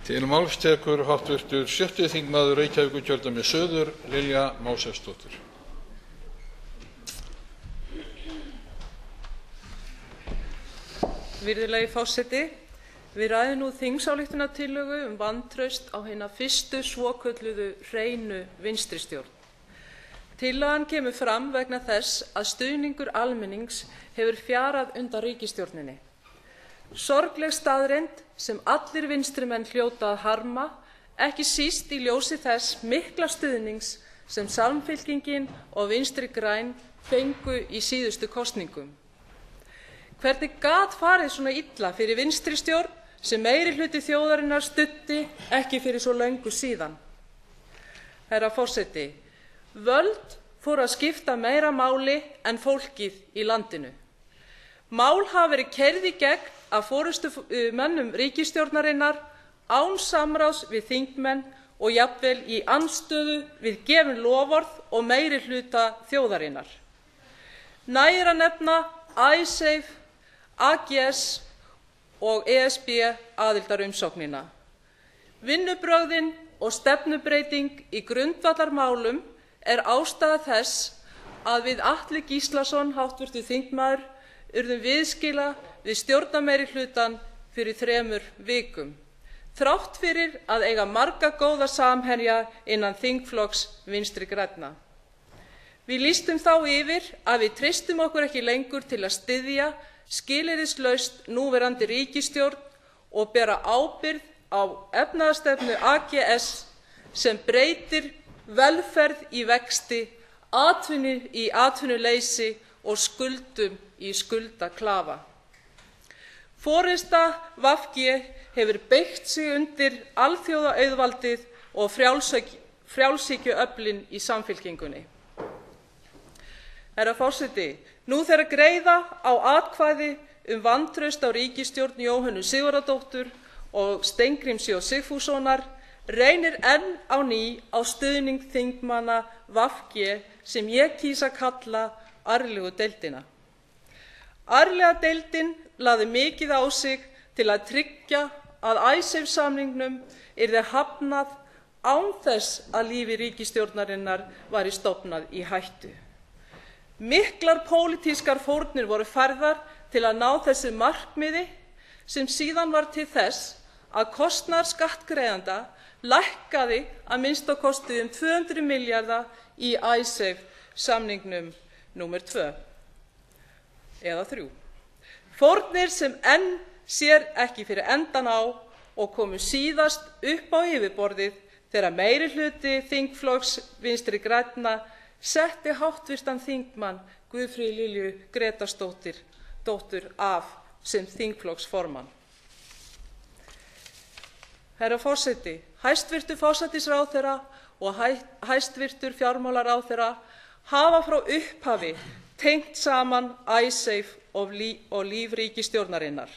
Til máls tekur hv. 6. þingmaður Reykjavíkurkjördæmis suður, Lilja Mósesdóttir. Virðulegi forseti, við ræðum nú þingsályktunartillögu vantraust á hina fyrstu svokölluðu hreinu vinstristjórn. Tillagan kemur fram vegna þess að stuðningur almennings hefur fjarað undan ríkisstjórninni. Sorgleg staðreynd sem allir vinstrimenn hljóta að harma, ekki síst í ljósi þess mikla stuðnings sem Samfylkingin og Vinstri græn fengu í síðustu kosningum. Hvernig gat farið svona illa fyrir vinstristjórn sem meirihluti þjóðarinnar studdi ekki fyrir svo löngu síðan? Herra forseti, völd fóru að skipta meira máli en fólkið í landinu. Mál hafa verið keyrð í gegn af forystumönnum ríkisstjórnarinnar án samráðs við þingmenn og jafnvel í andstöðu við gefin loforð og meirihluta þjóðarinnar. Nægir að nefna Icesave, AGS og ESB aðildarumsóknina. Vinnubrögðin og stefnubreyting í grundvallarmálum ástæða þess að við Atli Gíslason, háttvirtur þingmaður, urðum viðskila við stjórnarmeirihlutann fyrir 3 vikum, þrátt fyrir að eiga marga góða samherja innan þingflokks Vinstri grænna. Við lýstum þá yfir að við treystum okkur ekki lengur til að styðja skilyrðislaust núverandi ríkisstjórn og bera ábyrgð á efnahagsstefnu AGS sem breytir velferð í vexti, atvinnu í atvinnuleysi og skuldum í skuldaklafa. Forysta VG hefur beygt sig undir alþjóðaauðvaldið og frjálshyggjuöflin í Samfylkingunni. Herra forseti, nú þegar greiða á atkvæði vantraust á ríkisstjórn Jóhönnu Sigurðardóttur og Steingríms J. Sigfússonar reynir enn á ný á stuðning þingmanna VG sem ég kýs að kalla arflegu deildina. Arflega deildin lagði mikið á sig til að tryggja að Icesave samningnum yrði hafnað án þess að lífi ríkisstjórnarinnar væri stofnað í hættu. Miklar pólitískar fórnir voru færðar til að ná þessu markmiði sem síðan var til þess að kostnaður skattgreiðenda lækkaði að minnsta kosti 200 milljarða í Icesave samningnum númer 2 eða 3. Fórnir sem enn sér ekki fyrir endan á og komu síðast upp á yfirborðið þegar meirihluti þingflokks Vinstri grænna setti háttvirtan þingmann Guðfríði Lilju Grétarsdóttur af sem þingflokksformann. Herra forseti, hæstvirtur forsætisráðherra og hæstvirtur fjármálaráðherra hafa frá upphafi tengt saman Icesave og líf ríkisstjórnarinnar.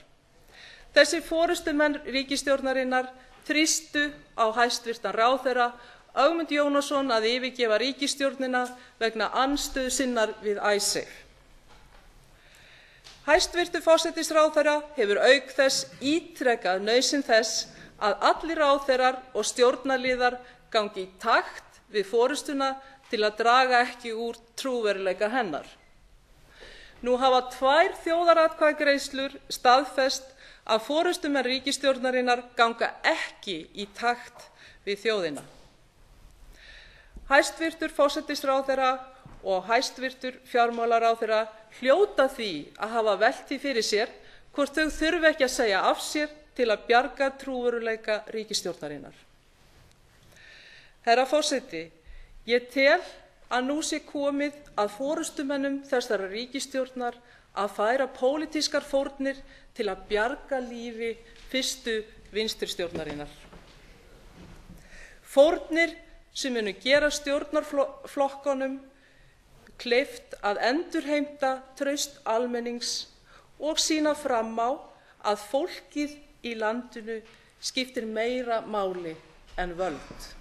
Þessir forystumenn ríkisstjórnarinnar þrýstu á hæstvirtan ráðherra Ögmund Jónasson að yfirgefa ríkisstjórnina vegna andstöðu sinnar við Icesave. Hæstvirtur forsætisráðherra hefur auk þess ítrekað nauðsyn þess að allir ráðherrar og stjórnarliðar gangi í takt við forystuna til að draga ekki úr trúverðugleika hennar. Nú hafa 2 þjóðaratkvæðagreiðslur staðfest að forystumenn ríkisstjórnarinnar ganga ekki í takt við þjóðina. Hæstvirtur forsætisráðherra og hæstvirtur fjármálaráðherra hljóta því að hafa velt því fyrir sér hvort þau þurfi ekki að segja af sér til að bjarga trúverðugleika ríkisstjórnarinnar. Herra forseti, ég tel að nú sé komið að forystumönnum þessarar ríkisstjórnar að færa pólitískar fórnir til að bjarga lífi fyrstu vinstristjórnarinnar. Fórnir sem munu gera stjórnarflokkunum kleift að endurheimta traust almennings og sýna fram á að fólkið í landinu skiptir meira máli en völd.